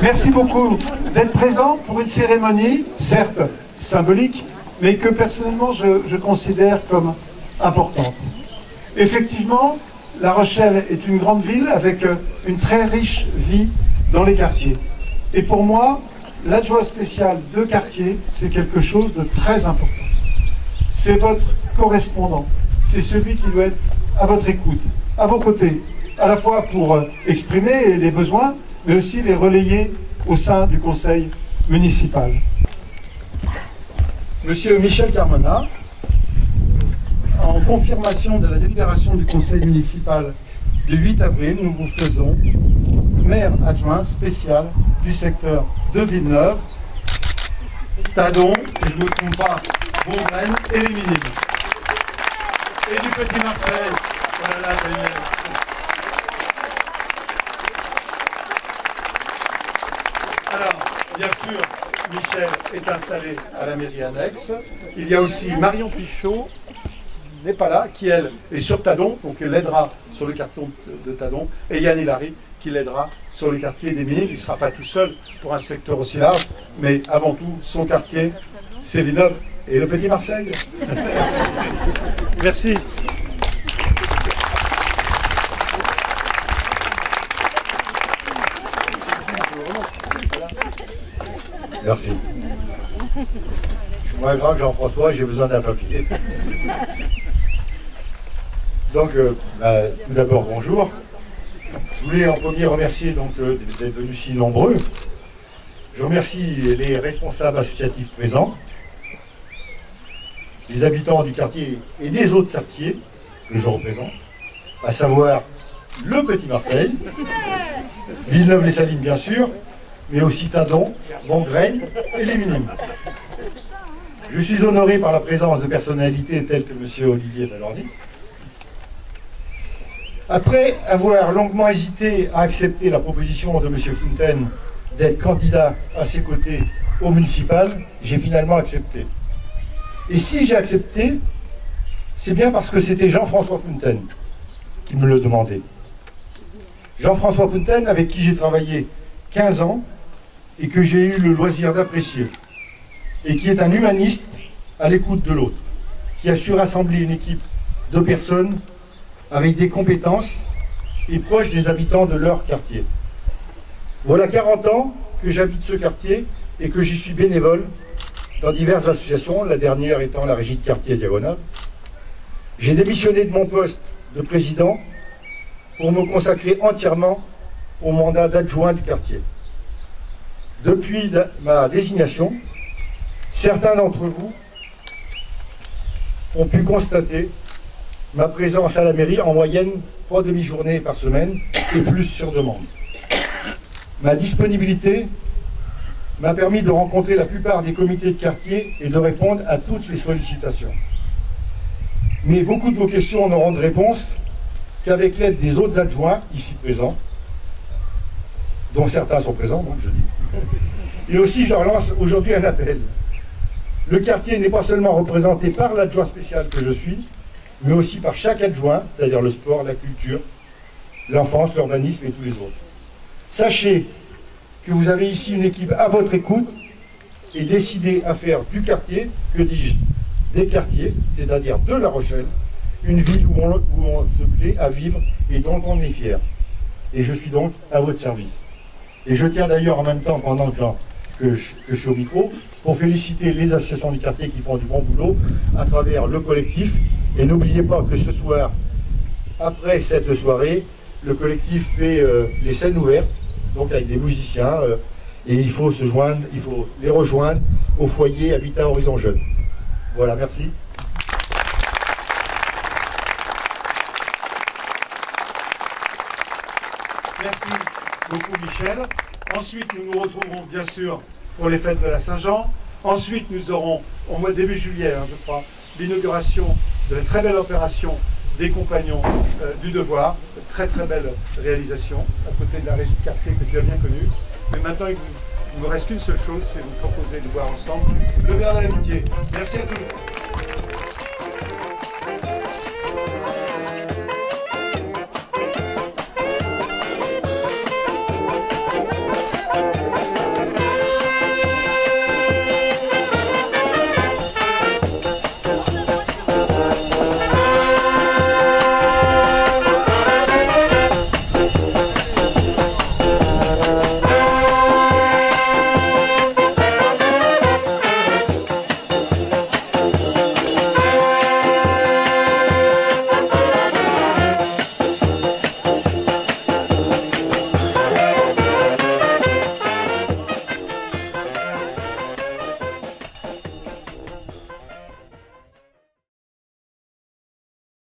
Merci beaucoup d'être présent pour une cérémonie, certes symbolique, mais que personnellement je considère comme importante. Effectivement, La Rochelle est une grande ville avec une très riche vie dans les quartiers. Et pour moi, l'adjoint spécial de quartier, c'est quelque chose de très important. C'est votre correspondant, c'est celui qui doit être à votre écoute, à vos côtés, à la fois pour exprimer les besoins, mais aussi les relayer au sein du conseil municipal. Monsieur Michel Carmona, en confirmation de la délibération du conseil municipal du 8 avril, nous vous faisons maire adjoint spécial du secteur de Villeneuve, Tadon, et je ne me trompe pas, Bongraine et les Minimes. Et du Petit Marseille. Voilà, alors, bien sûr, Michel est installé à la mairie annexe. Il y a aussi Marion Pichot, n'est pas là, qui elle est sur Tadon, donc elle aidera sur le quartier de Tadon, et Yann Hilary qui l'aidera sur le quartier des Minimes. Il ne sera pas tout seul pour un secteur aussi large, mais avant tout, son quartier, c'est Villeneuve et le Petit Marseille. Merci. Merci. Je suis moins grand que Jean-François et j'ai besoin d'un papier. Donc, tout d'abord, bonjour. Je voulais en premier remercier d'être venus si nombreux. Je remercie les responsables associatifs présents, les habitants du quartier et des autres quartiers que je représente, à savoir le Petit Marseille, Villeneuve-les-Salines bien sûr, mais aussi Tadon, Bongraine et les Minimes. Je suis honoré par la présence de personnalités telles que M. Olivier Valordi. Après avoir longuement hésité à accepter la proposition de M. Fontaine d'être candidat à ses côtés au municipal, j'ai finalement accepté. Et si j'ai accepté, c'est bien parce que c'était Jean-François Fontaine qui me le demandait. Jean-François Fontaine, avec qui j'ai travaillé 15 ans et que j'ai eu le loisir d'apprécier, et qui est un humaniste à l'écoute de l'autre, qui a su rassembler une équipe de personnes avec des compétences et proches des habitants de leur quartier. Voilà 40 ans que j'habite ce quartier et que j'y suis bénévole dans diverses associations, la dernière étant la régie de quartier Diagonale. J'ai démissionné de mon poste de président pour me consacrer entièrement au mandat d'adjoint du quartier. Depuis ma désignation, certains d'entre vous ont pu constater ma présence à la mairie en moyenne 3 demi-journées par semaine et plus sur demande. Ma disponibilité m'a permis de rencontrer la plupart des comités de quartier et de répondre à toutes les sollicitations. Mais beaucoup de vos questions n'auront de réponse qu'avec l'aide des autres adjoints ici présents, dont certains sont présents, donc je dis. Et aussi, je relance aujourd'hui un appel. Le quartier n'est pas seulement représenté par l'adjoint spécial que je suis, mais aussi par chaque adjoint, c'est-à-dire le sport, la culture, l'enfance, l'urbanisme et tous les autres. Sachez que vous avez ici une équipe à votre écoute et décidée à faire du quartier, que dis-je, des quartiers, c'est-à-dire de La Rochelle, une ville où on se plaît à vivre et dont on est fier. Et je suis donc à votre service. Et je tiens d'ailleurs en même temps, pendant que je suis au micro, pour féliciter les associations du quartier qui font du bon boulot à travers le collectif. Et n'oubliez pas que ce soir, après cette soirée, le collectif fait les scènes ouvertes, donc avec des musiciens, et il faut se joindre, il faut les rejoindre au foyer Habitat Horizon Jeune. Voilà, merci. Merci beaucoup Michel. Ensuite, nous nous retrouverons bien sûr pour les fêtes de la Saint-Jean. Ensuite, nous aurons, au mois de début juillet, je crois, l'inauguration de la très belle opération des Compagnons du Devoir. Très très belle réalisation, à côté de la régie de quartier que tu as bien connue. Mais maintenant, il ne me reste qu'une seule chose, c'est vous proposer de boire ensemble le verre de l'amitié. Merci à tous.